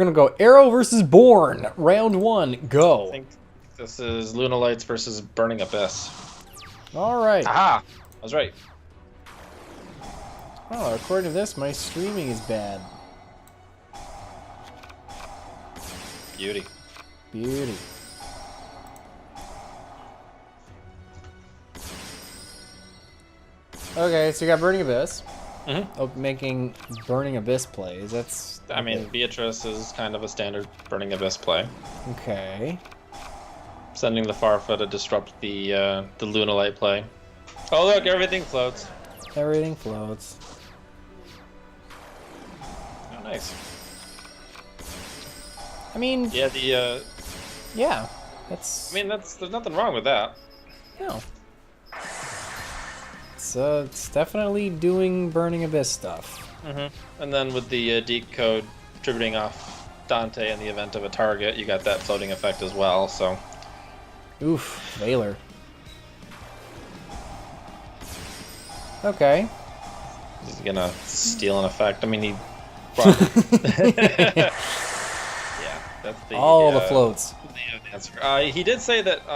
gonna go Arrow versus Born. Round 1, go. I think this is Lunalights versus Burning Abyss. All right. Aha! I was right. Oh, according to this, my streaming is bad. Beauty. Beauty. Okay, so you got Burning Abyss. Mm-hmm. Oh, making Burning Abyss plays. That's. I mean, Beatrice is kind of a standard Burning Abyss play. Okay. Sending the Farfa to disrupt the Lunalight play. Oh look, everything floats. Everything floats. Oh, nice. I mean. Yeah, the. Yeah, that's. I mean, there's nothing wrong with that. No. It's definitely doing Burning Abyss stuff. Mm-hmm. And then with the decode tributing off Dante in the event of a target, you got that floating effect as well. So. Oof, Valor. Okay. He's gonna steal an effect. I mean, he brought. Yeah, that's the. All the floats. Leo Dancer. He did say that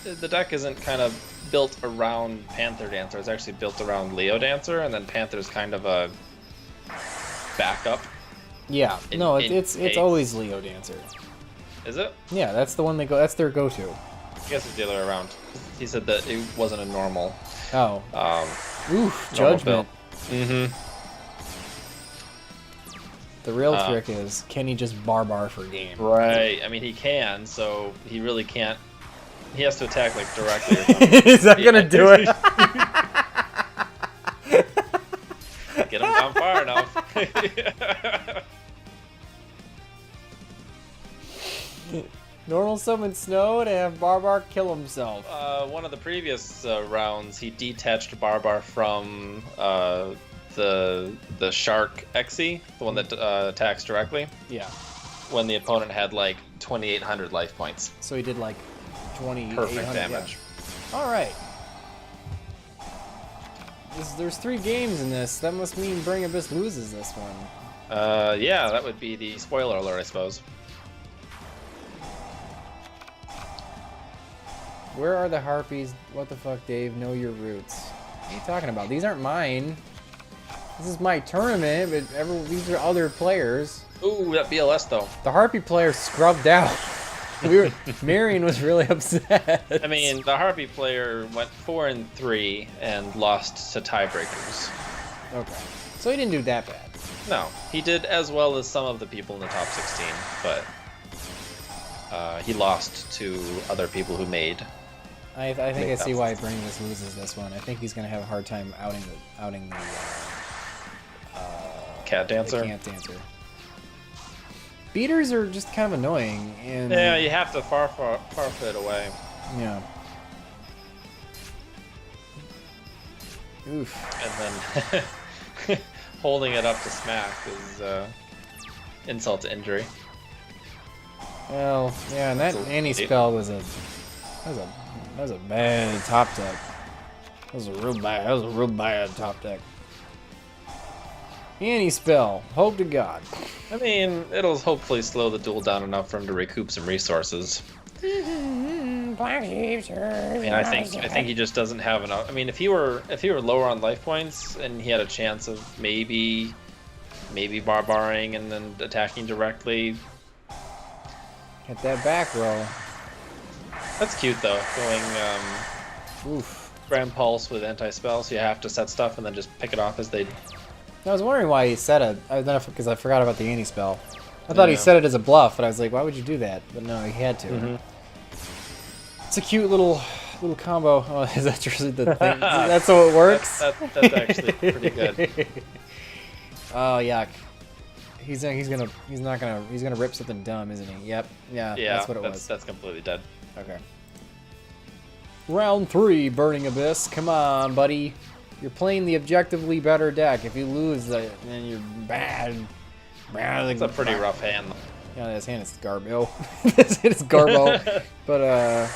the deck isn't kind of built around Panther Dancer. It's actually built around Leo Dancer, and then Panther's kind of a backup. Yeah. No, it's always Leo Dancer. Is it? Yeah, that's the one they go. That's their go-to. I guess it's the other way around. He said that it wasn't a normal. Oh. Oof. Judgment. Mm-hmm. The real trick is, can he just barbar for game? Right. I mean, he can, so he really can't. He has to attack like directly. Or something. Is that gonna do it? Get him down far enough. Normal summon Snow to have Barbar kill himself. One of the previous rounds, he detached Barbar from the Shark Xe, the one that attacks directly. Yeah. When the opponent had like 2,800 life points. So he did like 20 Perfect damage. Yeah. All right. There's 3 games in this. That must mean Burning Abyss loses this one. Yeah, that would be the spoiler alert, I suppose. Where are the harpies? What the fuck, Dave? Know your roots. What are you talking about? These aren't mine. This is my tournament, but these are other players. Ooh, that BLS though. The harpy player scrubbed out. Marion was really upset. I mean, the harpy player went 4-3 and lost to tiebreakers. Okay, so he didn't do that bad. No, he did as well as some of the people in the top 16, but he lost to other people who made. I think I see why Burning Abyss loses this one. I think he's gonna have a hard time outing the Cat Dancer. The Cat Dancer. Beaters are just kind of annoying, and yeah, you have to farfit away. Yeah. Oof. And then holding it up to smack is insult to injury. Well, yeah, and that anti-spell was a bad top deck. That was a real bad top deck. Anti-spell, hope to God. I mean, it'll hopefully slow the duel down enough for him to recoup some resources. I mean, I think he just doesn't have enough. I mean, if he were lower on life points and he had a chance of maybe barbaring and then attacking directly. Hit that back row. That's cute though. Going Grand Pulse with anti-spell, so you have to set stuff and then just pick it off as they. I was wondering why he said it, because I forgot about the anti-spell. I thought he said it as a bluff, but I was like, why would you do that? But no, he had to. Mm-hmm. It's a cute little combo. Oh, is that usually the thing? That's how it works? That's actually pretty good. Oh, yuck. He's gonna rip something dumb, isn't he? Yep. Yeah, that's what it was. That's completely dead. Okay. Round 3, Burning Abyss. Come on, buddy. You're playing the objectively better deck. If you lose, then you're bad. It's a pretty rough hand. Yeah, his hand is Garbo. His hand is Garbo. But,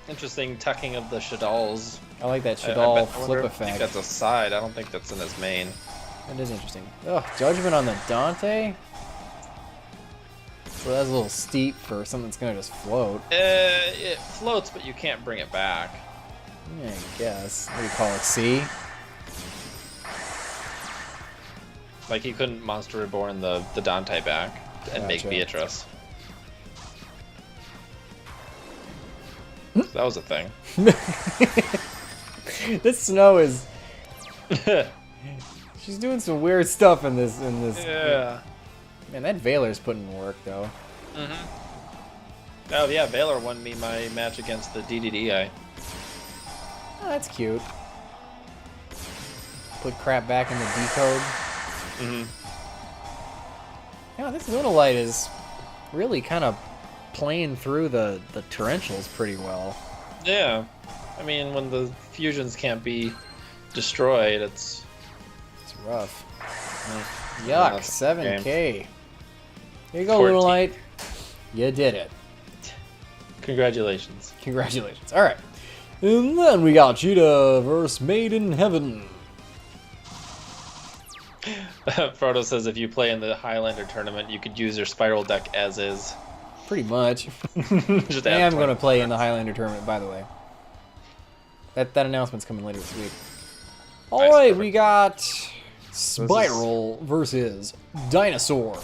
interesting tucking of the Shadal's. I like that Shadal flip I effect. think that's a side. I don't think that's in his main. That is interesting. Oh, judgment on the Dante? So that's a little steep for something that's gonna just float. It floats, but you can't bring it back. Yeah, I guess. What do you call it? C? Like, you couldn't Monster Reborn the Dante back and make Gotcha. Beatrice. So that was a thing. This Snow is... She's doing some weird stuff in this. Yeah. Man, that Veiler's putting in work, though. Oh, yeah, Valor won me my match against the DDDI. Oh, that's cute. Put crap back in the decode. Yeah, this Lunalight is really kind of playing through the torrentials pretty well. Yeah. I mean, when the fusions can't be destroyed, it's rough. Yuck, that's 7K. game. Here you go, 14. Lunalight. You did it. Congratulations. Congratulations. All right. And then we got Cheetah versus Made in Heaven. Frodo says if you play in the Highlander tournament, you could use your Spiral deck as is. Pretty much. Just I add am going to 20. play in the Highlander tournament, by the way. That announcement's coming later this week. All Nice, right, perfect. we got Spiral versus Dinosaur.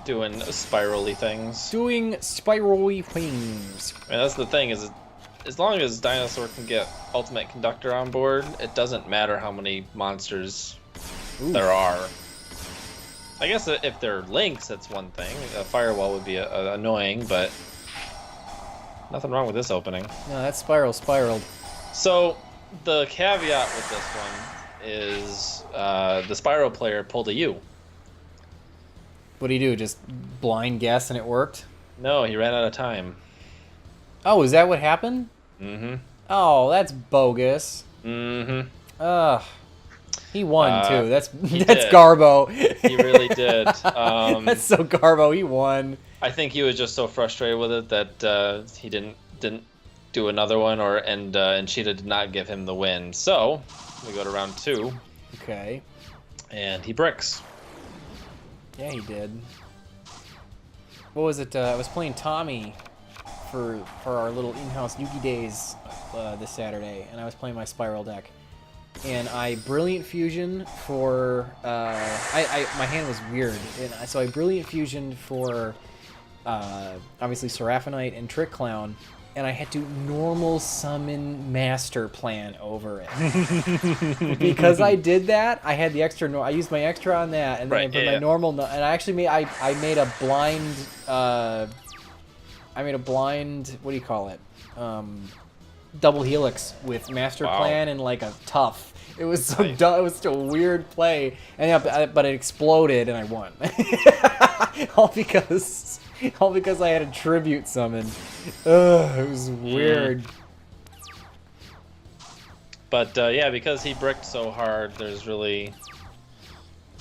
Doing spirally things. Doing spirally things. And that's the thing, is as long as Dinosaur can get Ultimate Conductor on board, it doesn't matter how many monsters there are. I guess if they're links, that's one thing. A Firewall would be annoying, but nothing wrong with this opening. No, that Spiral spiraled. So, the caveat with this one is the Spiral player pulled a U. What do you do? Just blind guess and it worked? No, he ran out of time. Oh, is that what happened? Mm-hmm. Oh, that's bogus. Mm-hmm. Ugh. He won too. That's did. Garbo. He really did. That's so Garbo. He won. I think he was just so frustrated with it that he didn't do another one, and Cheetah did not give him the win. So we go to round 2. Okay. And he bricks. Yeah, he did. What was it? I was playing Tommy for our little in-house Yugi days this Saturday, and I was playing my Spiral deck. And I Brilliant Fusion for my hand was weird, and so I Brilliant Fusion for obviously Seraphonite and Trick Clown, and I had to normal summon Master Plan over it. Because I did that, I had the extra. I used my extra on that, and then I put my normal. And I actually made I made a blind. I made a blind. What do you call it? Double Helix with Master Plan and like a Tough. It was so dumb. It was such a weird play, and but it exploded and I won. all because I had a tribute summon. Ugh, it was weird. But yeah, because he bricked so hard, there's really.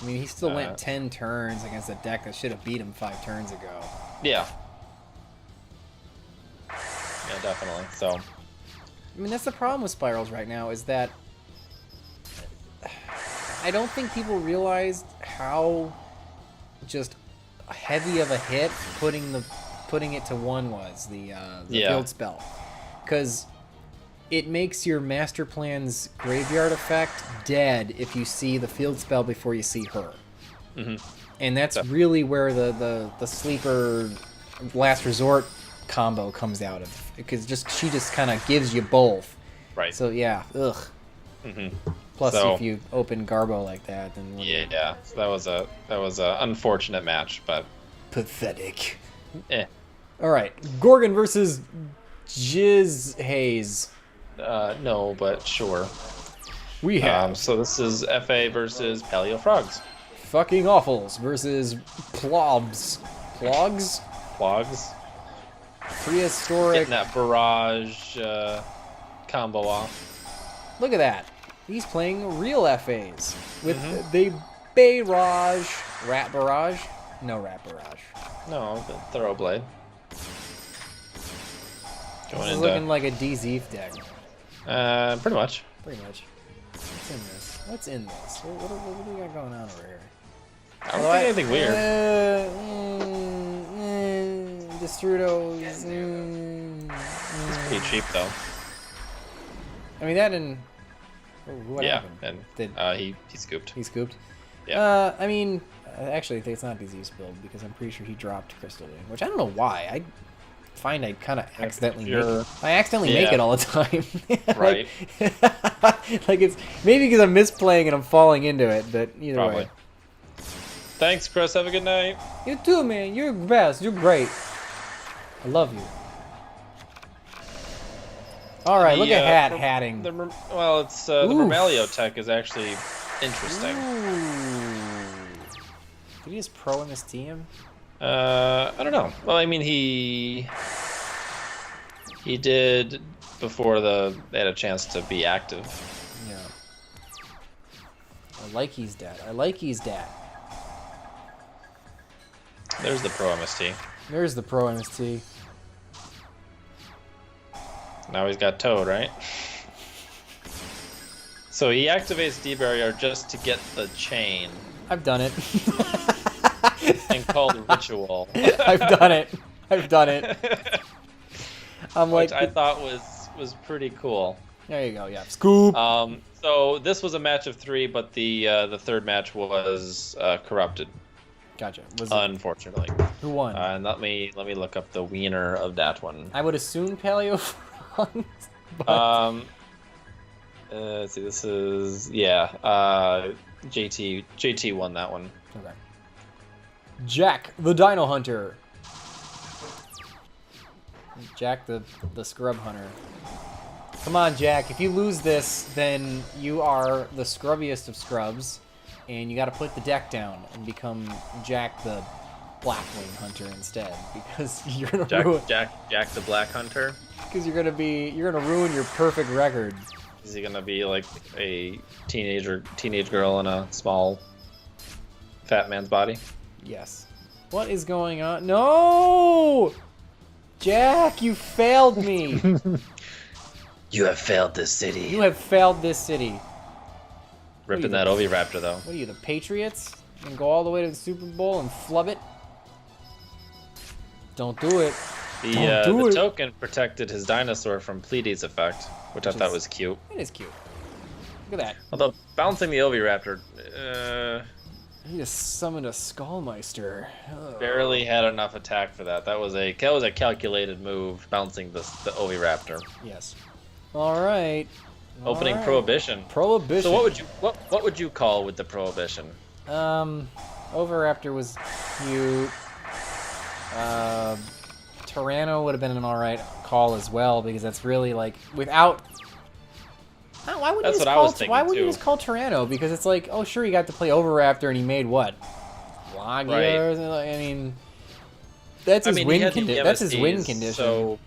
I mean, he still went 10 turns against a deck that should have beat him 5 turns ago. Yeah. Yeah, definitely. So. I mean, that's the problem with Spirals right now, is that I don't think people realized how just heavy of a hit putting it to 1 was, the field spell. Because it makes your Master Plan's graveyard effect dead if you see the field spell before you see her. And that's really where the sleeper last resort combo comes out of, because she just kind of gives you both. Right. So yeah, ugh. Plus, if you open Garbo like that, then yeah, so that was a unfortunate match, but pathetic. All right, Gorgon versus Jizz Haze. No, but sure. We have so this is FA versus Paleo Frogs. Fucking Awfuls versus Plobs. Plogs? Prehistoric. Getting that barrage combo off. Look at that. He's playing real FAs with the Barrage. Rat Barrage? No Rat Barrage. No, the Thoroughblade. This is looking like a DZ deck. Pretty much. Pretty much. in this? What's in this? What do we got going on over here? I don't think anything weird. Destrudos. It's pretty cheap though. I mean that and what yeah, happened? and he scooped. He scooped. Yeah. I mean, actually, I think it's not disease build because I'm pretty sure he dropped Crystal Ring, which I don't know why. I find I kind of accidentally make it. I accidentally make it all the time. Right. Like it's maybe because I'm misplaying and I'm falling into it, but either Probably. way. Thanks, Chris. Have a good night. You too, man. You're the best. You're great. I love you. All right, look at hatting. Well, it's the Paleo tech is actually interesting. Ooh. Did he just pro MST him? I don't know. Well, I mean, he did before they had a chance to be active. Yeah. I like he's dead. I like he's dead. There's the pro MST. There's the pro MST. Now he's got Toad, right? So he activates D-Barrier just to get the chain. I've done it. And called Ritual. I've done it. I've done it. I'm like, which I thought was pretty cool. There you go. Yeah. Scoop. So this was a match of 3, but the third match was corrupted. Gotcha. Unfortunately. Who won? And let me look up the winner of that one. I would assume Paleo Frog. Let's see. This is JT won that one. Okay. Jack the Dino Hunter. Jack the Scrub Hunter. Come on, Jack. If you lose this, then you are the scrubbiest of scrubs, and you got to put the deck down and become Jack the Blackwing Hunter instead, because you're gonna ruin. Jack the Black Hunter. Because you're gonna ruin your perfect record. Is he gonna be like a teenage girl in a small fat man's body? Yes. What is going on? No! Jack, you failed me. You have failed this city. You have failed this city. Ripping that Oviraptor though. What are you, the Patriots? You can go all the way to the Super Bowl and flub it? Don't do it. The token protected his dinosaur from Pleiades effect, which I thought was cute. It is cute. Look at that. Although bouncing the Oviraptor, he just summoned a Skullmeister. Oh. Barely had enough attack for that. That was a calculated move, bouncing the Oviraptor. Yes. All right. Opening Prohibition. Prohibition. So what would you call with the Prohibition? Oviraptor was cute. Tyranno would have been an alright call as well, because that's really like without. Why wouldn't you just call Tyranno? Because it's like, oh sure, he got to play Oviraptor and he made what? Logia? Right. I mean, that's his win condition. That's his win condition. So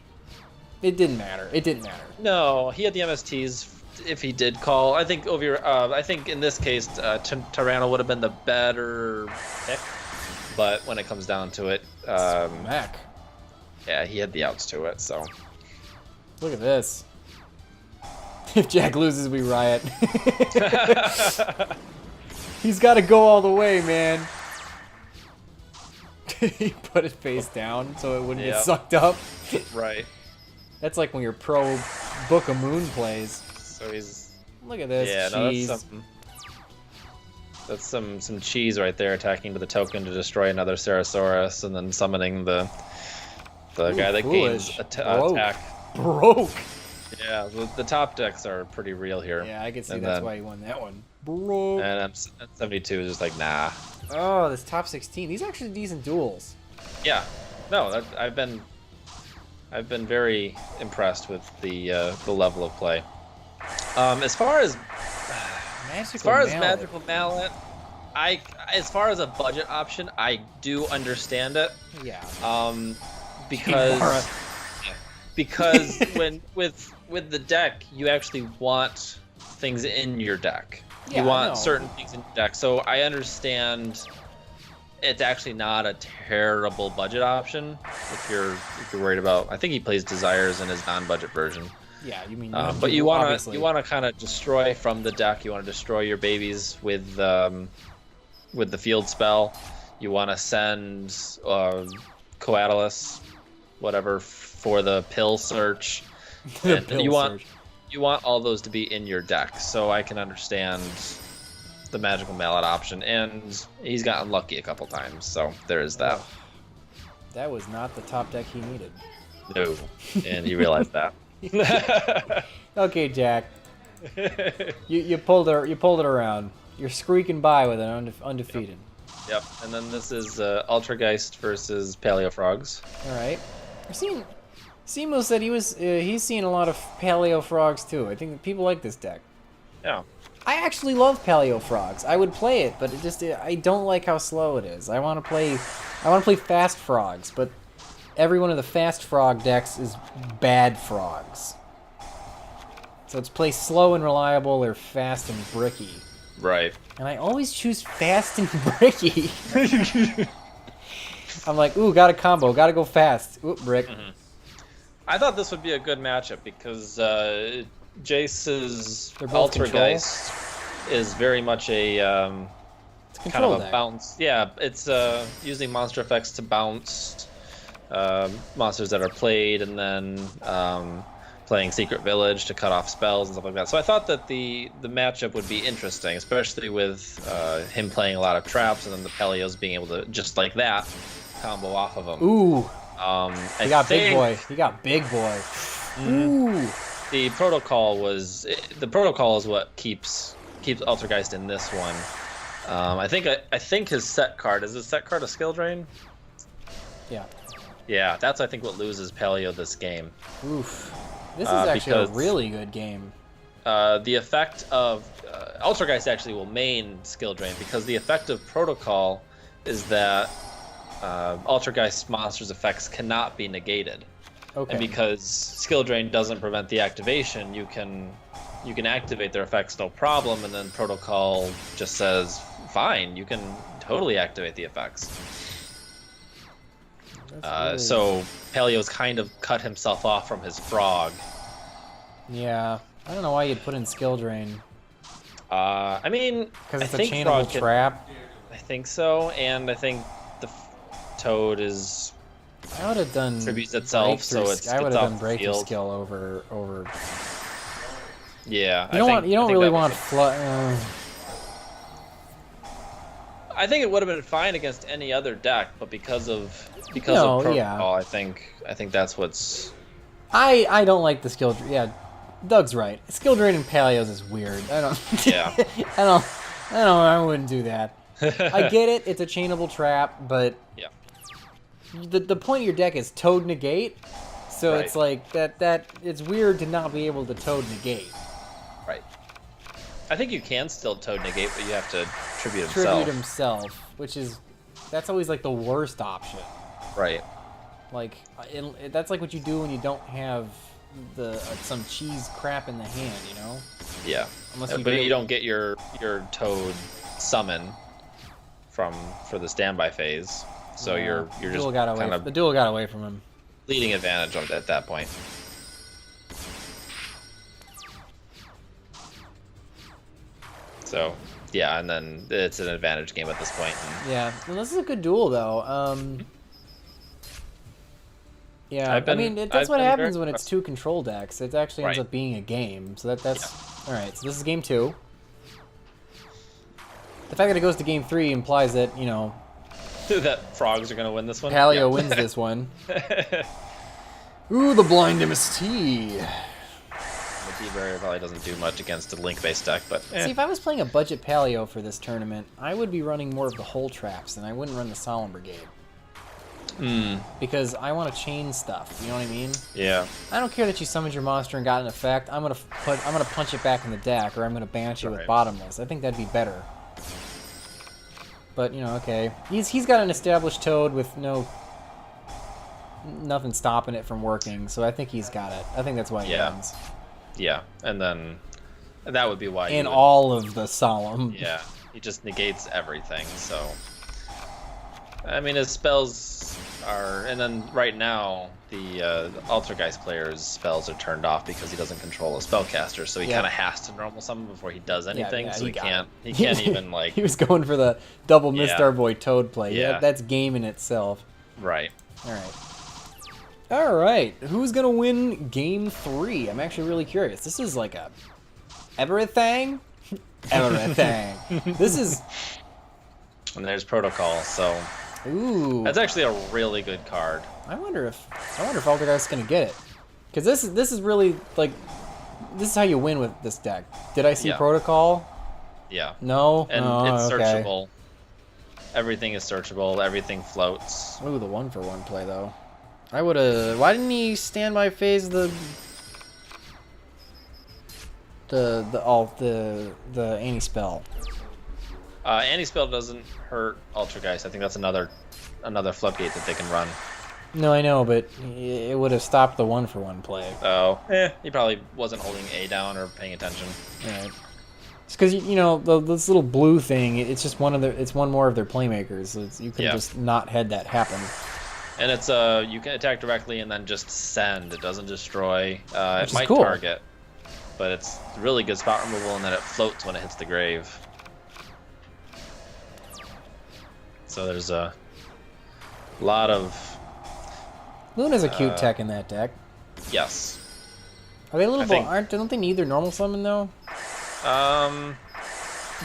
it didn't matter. It didn't matter. No, he had the MSTs. If he did call, I think I think in this case, Tyranno would have been the better pick. But when it comes down to it, Smack. Yeah, he had the outs to it. So look at this. If Jack loses, we riot. He's got to go all the way, man. He put it face down so it wouldn't get sucked up. Right. That's like when your pro Book of Moon plays. So he's. Look at this. Yeah, cheese. No, that's some cheese right there, attacking to the token to destroy another Ceratosaurus, and then summoning the guy that gains attack. Broke. Yeah, the top decks are pretty real here. Yeah, I can see that's why he won that one. Broke. And M72 is just like, nah. Oh, this top 16. These are actually decent duels. Yeah. No, I've been very impressed with the level of play. As far as Magical Mallet, as far as a budget option, I do understand it. Yeah. Because when with the deck, you actually want things in your deck. Yeah, you want certain things in your deck. So I understand it's actually not a terrible budget option if you're worried about. I think he plays Desires in his non-budget version. Yeah, you mean. But you want to kind of destroy from the deck. You want to destroy your babies with the field spell. You want to send Coatulus, whatever, for the pill search. And you want all those to be in your deck. So I can understand the Magical Mallet option, and he's gotten lucky a couple times. So there is that. That was not the top deck he needed. No, and you realize that. Okay, Jack. You pulled it around. You're squeaking by with an undefeated. Yep. And then this is Altergeist versus Paleo Frogs. All right. I've seen. Simo said he's seen a lot of Paleo Frogs too. I think that people like this deck. Yeah. I actually love Paleo Frogs. I would play it, but I don't like how slow it is. I want to play fast frogs, but every one of the fast frog decks is bad frogs. So it's play slow and reliable or fast and bricky. Right. And I always choose fast and bricky. I'm like, ooh, got a combo, gotta go fast. Ooh, brick. Mm-hmm. I thought this would be a good matchup because Jace's Altergeist is very much a kind of a bounce. Yeah, it's using monster effects to bounce monsters that are played, and then playing Secret Village to cut off spells and stuff like that. So I thought that the matchup would be interesting, especially with him playing a lot of traps, and then the Peleos being able to, just like that, combo off of him. Ooh. He got big boy. Mm-hmm. Ooh. The protocol is what keeps Altergeist in this one. I think his set card is his set card a skill drain. Yeah. Yeah, that's I think what loses Paleo this game. Oof. This is actually a really good game. The effect of Altergeist actually will main skill drain because the effect of protocol is that Altergeist monsters' effects cannot be negated. Okay. And because skill drain doesn't prevent the activation, you can activate their effects no problem, and then protocol just says fine, you can totally activate the effects. So Paleo's kind of cut himself off from his frog. Yeah, I don't know why you'd put in skill drain. I mean, because it's a chainable trap. I think so, and I think the Toad is. I would have done tributes itself, so it's. I would have done breakthrough skill over. Yeah, you don't really want I think it would have been fine against any other deck, but because of protocol, yeah. I think that's what's. I don't like the skill. Yeah, Doug's right. Skill drain and Paleos is weird. I don't. Yeah. I wouldn't do that. I get it. It's a chainable trap, but yeah. The point of your deck is Toad negate, so Right. it's like that. It's weird to not be able to Toad negate. Right. I think you can still Toad negate, but you have to tribute himself, which is that's always like the worst option. Right. Like that's like what you do when you don't have the some cheese crap in the hand, you know? Yeah. Unless But you don't get your Toad summon for the standby phase, so you're just kind of the duel got away from him. Leading advantage of it at that point. So yeah, and then it's an advantage game at this point. Yeah, well, this is a good duel though. Yeah, I mean that's what happens when it's two control decks. It actually ends up being a game. So that's all right. So this is game 2. The fact that it goes to game 3 implies that that frogs are gonna win this one. Paleo wins this one. Ooh, the blind MST. The barrier probably doesn't do much against a link-based deck, but See, if I was playing a budget Paleo for this tournament, I would be running more of the hole traps, and I wouldn't run the Solemn Brigade. Because I want to chain stuff. You know what I mean? Yeah. I don't care that you summoned your monster and got an effect. I'm gonna punch it back in the deck, or I'm gonna banish it with Bottomless. I think that'd be better. But okay, he's got an established Toad with nothing stopping it from working, so I think he's got it. I think that's why he wins. Yeah, and then that would be why. And all of the Solemn. Yeah, he just negates everything. So, I mean, his spells are, and then right now the Altergeist player's spells are turned off because he doesn't control a spellcaster, so he kind of has to normal summon before he does anything. So he can't even like. He was going for the double Mistar Boy Toad play. Yeah. That's game in itself. Right. All right. Who's gonna win game 3? I'm actually really curious. This is like a everything. This is. And there's Protocol, so. Ooh. That's actually a really good card. I wonder if Altergeist is gonna get it, because this is really like, this is how you win with this deck. Did I see Protocol? Yeah. No. And no, it's okay. searchable. Everything is searchable. Everything floats. Ooh, the 1-for-1 play though. I would have. Why didn't he stand by phase the anti-spell? Anti-spell doesn't hurt Altergeist. I think that's another floodgate that they can run. No, I know, but it would have stopped the 1-for-1 play. Oh, he probably wasn't holding A down or paying attention. Right. It's because you know this little blue thing. It's just it's one more of their playmakers. So you could just not had that happen. And it's you can attack directly and then just send. It doesn't destroy. It might target, but it's really good spot removal, and then it floats when it hits the grave. So there's a lot of. Luna's a cute tech in that deck. Yes. Are they a little bit? Don't they need their normal summon though?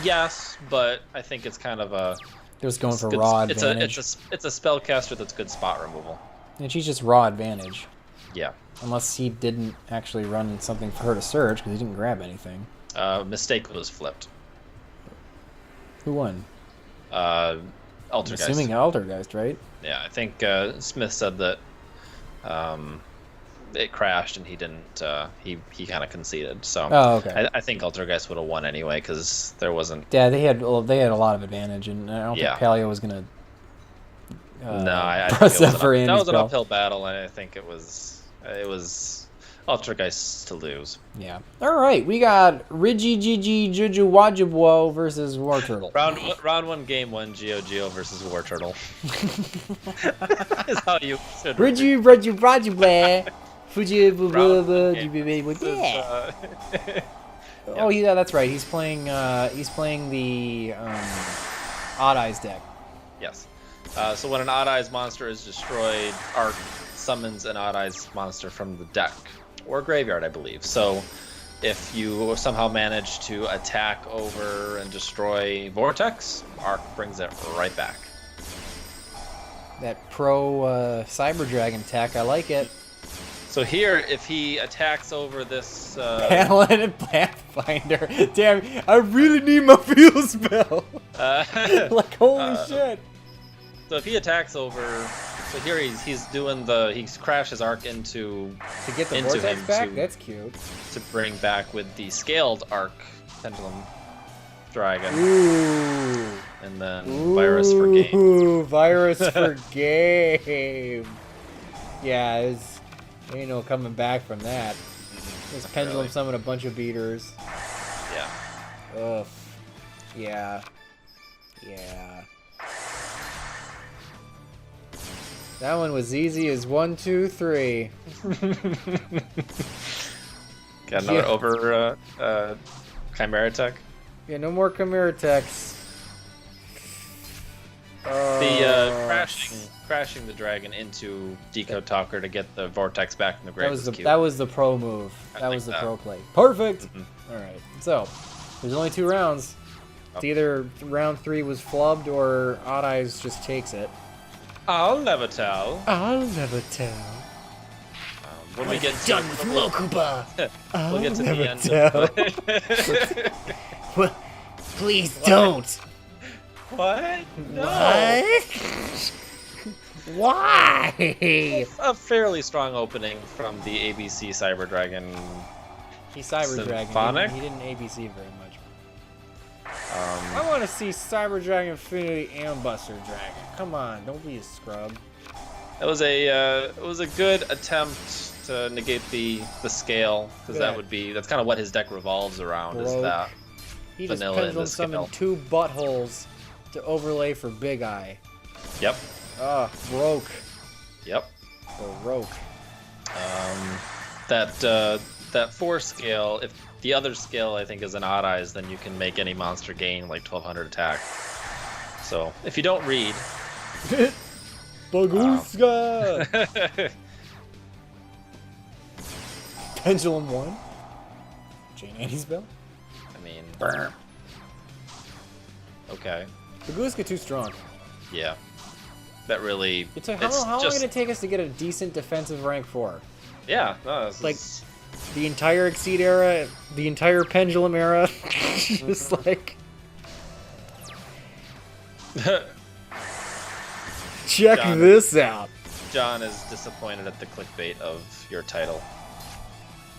Yes, but I think it's kind of a. They're just going for raw advantage. It's a spellcaster that's good spot removal. And she's just raw advantage. Yeah. Unless he didn't actually run something for her to surge because he didn't grab anything. Mistake was flipped. Who won? Altergeist. I'm assuming Altergeist, right? Yeah, I think Smith said that it crashed and he didn't. He kind of conceded. So I think Altergeist would have won anyway because there wasn't. Yeah, they had a lot of advantage, and I don't think Paleo was gonna. I press think that for that was an uphill battle, and I think it was Altergeist to lose. Yeah. All right, we got Rigi Juju Wajibwo versus War Turtle. Round 1, game 1, Geo versus War Turtle. Is how you should. Rigi Wajibwo. Oh yeah, that's right. He's playing the Odd Eyes deck. Yes. So when an Odd Eyes monster is destroyed, Arc summons an Odd Eyes monster from the deck or graveyard, I believe. So if you somehow manage to attack over and destroy Vortex, Arc brings it right back. That pro Cyber Dragon tech, I like it. So here, if he attacks over this... Paladin Pathfinder. Damn, I really need my field spell. Like, holy shit. So if he attacks over... So here he's doing he's crashes Arc into... To get the Vortex back? That's cute. To bring back with the scaled Arc Pendulum Dragon. Ooh. And then Virus for game. Ooh, Virus for game. Yeah, ain't no coming back from that. This Pendulum summon a bunch of beaters. Yeah. Ugh. Yeah. Yeah. That one was easy as 1, 2, 3. Got another over Chimera Tech. Yeah, no more Chimera Techs. Crashing the dragon into Decode Talker to get the Vortex back in the grave. That was the pro move. That was the pro play. Perfect. All right. So there's only 2 rounds. It's either round 3 was flubbed or Odd Eyes just takes it. I'll never tell. I'll never tell. When we get done with Lokuba, we'll get to the end. Well, please don't. What? No. What? Why? A fairly strong opening from the ABC Cyber Dragon. He Cyber Dragon. He didn't ABC very much. I want to see Cyber Dragon Infinity and Buster Dragon. Come on, don't be a scrub. It was a good attempt to negate the scale, because that's kind of what his deck revolves around. Broke. Is that he just vanilla Pendulum summoned 2 buttholes to overlay for Big Eye. Yep. Broke. Yep. Broke. That 4 scale, if the other skill I think is an odd eyes, then you can make any monster gain like 1200 attack. So if you don't read, Baguska! Pendulum 1? Jane Annie's Bell? I mean, Burr. okay, Baguska too strong. yeah, that really. How long did it take us to get a decent defensive rank 4? Yeah, no, Like, the entire Exceed era, the entire Pendulum era, just like... Check this out. John is disappointed at the clickbait of your title.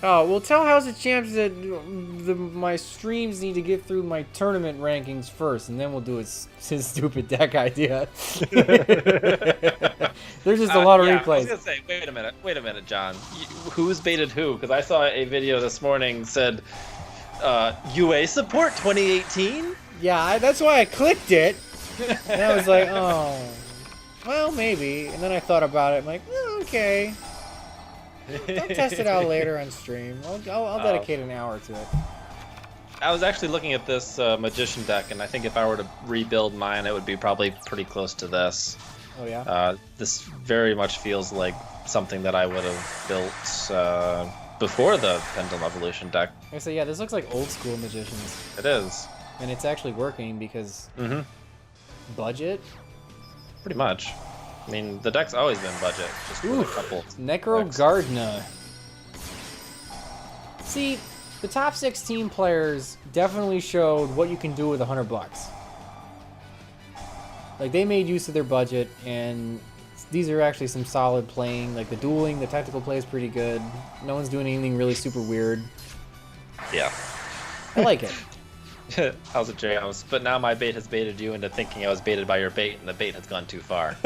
Oh, well, tell House of Champs that my streams need to get through my tournament rankings first, and then we'll do his stupid deck idea. There's just a lot of replays. I was gonna say, wait a minute, John. Who's baited who? Because I saw a video this morning said, UA support 2018? Yeah, that's why I clicked it. And I was like, oh, well, maybe. And then I thought about it. I'm like, okay. I'll test it out later on stream. I'll dedicate an hour to it. I was actually looking at this Magician deck, and I think if I were to rebuild mine, it would be probably pretty close to this. Oh, yeah? This very much feels like something that I would have built before the Pendulum Evolution deck. So yeah, this looks like old school Magicians. It is. And it's actually working because... Budget? Pretty much. I mean, the deck's always been budget, just with a couple. Necro Gardna. See, the top 16 players definitely showed what you can do with $100. Like, they made use of their budget, and these are actually some solid playing. Like, the dueling, the tactical play is pretty good. No one's doing anything really super weird. Yeah. I like it. How's it, James? But now my bait has baited you into thinking I was baited by your bait, and the bait has gone too far.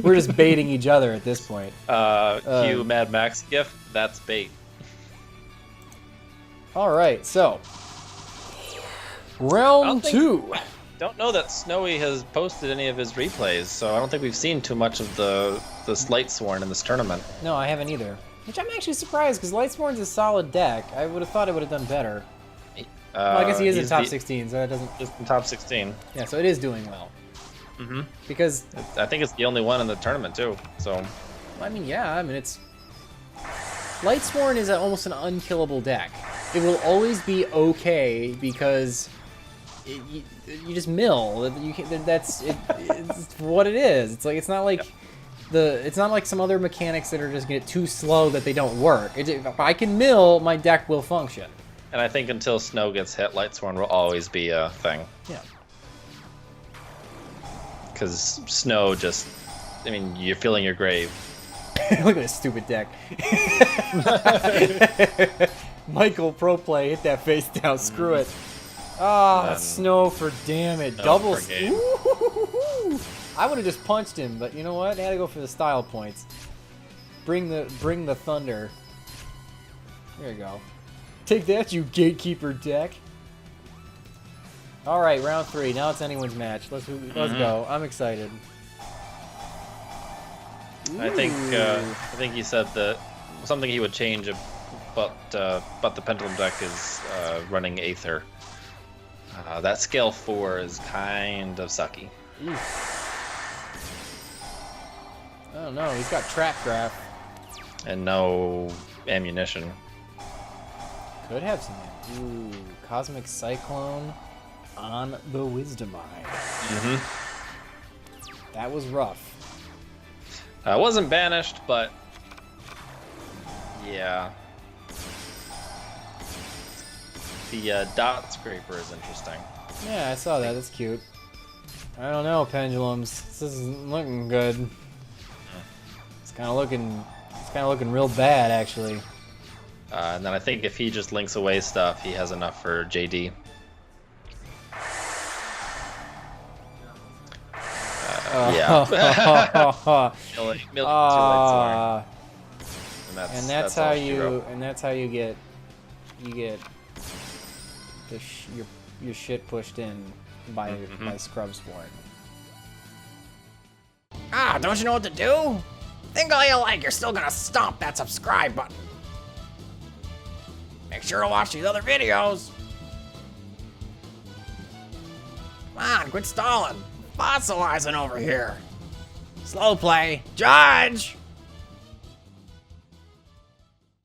We're just baiting each other at this point. Cue Mad Max gift, that's bait. Alright, so. Round 2. Don't know that Snowy has posted any of his replays, so I don't think we've seen too much of this Lightsworn in this tournament. No, I haven't either. Which I'm actually surprised, because Lightsworn's a solid deck. I would have thought it would have done better. Well, I guess he is in top 16, so that doesn't... Just in top 16. Yeah, so it is doing well. Mm-hmm. Because... I think it's the only one in the tournament, too, so... I mean, yeah, I mean, it's... Lightsworn is almost an unkillable deck. It will always be okay, because... you just mill. It's what it is. It's like, it's not like... It's not like some other mechanics that are just get too slow that they don't work. If I can mill, my deck will function. And I think until Snow gets hit, Lightsworn will always be a thing. Yeah. Because Snow just... I mean, you're filling your grave. Look at this stupid deck. Michael Pro Play, hit that face down. Screw it. Ah, Snow for damn it. Double... I would have just punched him, but you know what? I had to go for the style points. Bring the thunder. There you go. Take that, you gatekeeper deck. All right, round 3. Now it's anyone's match. Let's go. I'm excited. I think he said that something he would change, but the Pendulum deck is running Aether. That scale 4 is kind of sucky. I don't know. He's got Trap Graph. And no ammunition. Could have some. Ooh, Cosmic Cyclone on the Wisdom Eye. Mm-hmm. That was rough. Wasn't banished, but yeah. The dot scraper is interesting. Yeah, I saw that. That's cute. I don't know, Pendulums. This isn't looking good. It's kind of looking real bad, actually. And then I think if he just links away stuff, he has enough for JD. Yeah. And that's how you get your shit pushed in by Scrubsborn. Ah, don't you know what to do? Think all you like, you're still gonna stomp that subscribe button. Make sure to watch these other videos. Come on, quit stalling. Fossilizing over here. Slow play. Judge!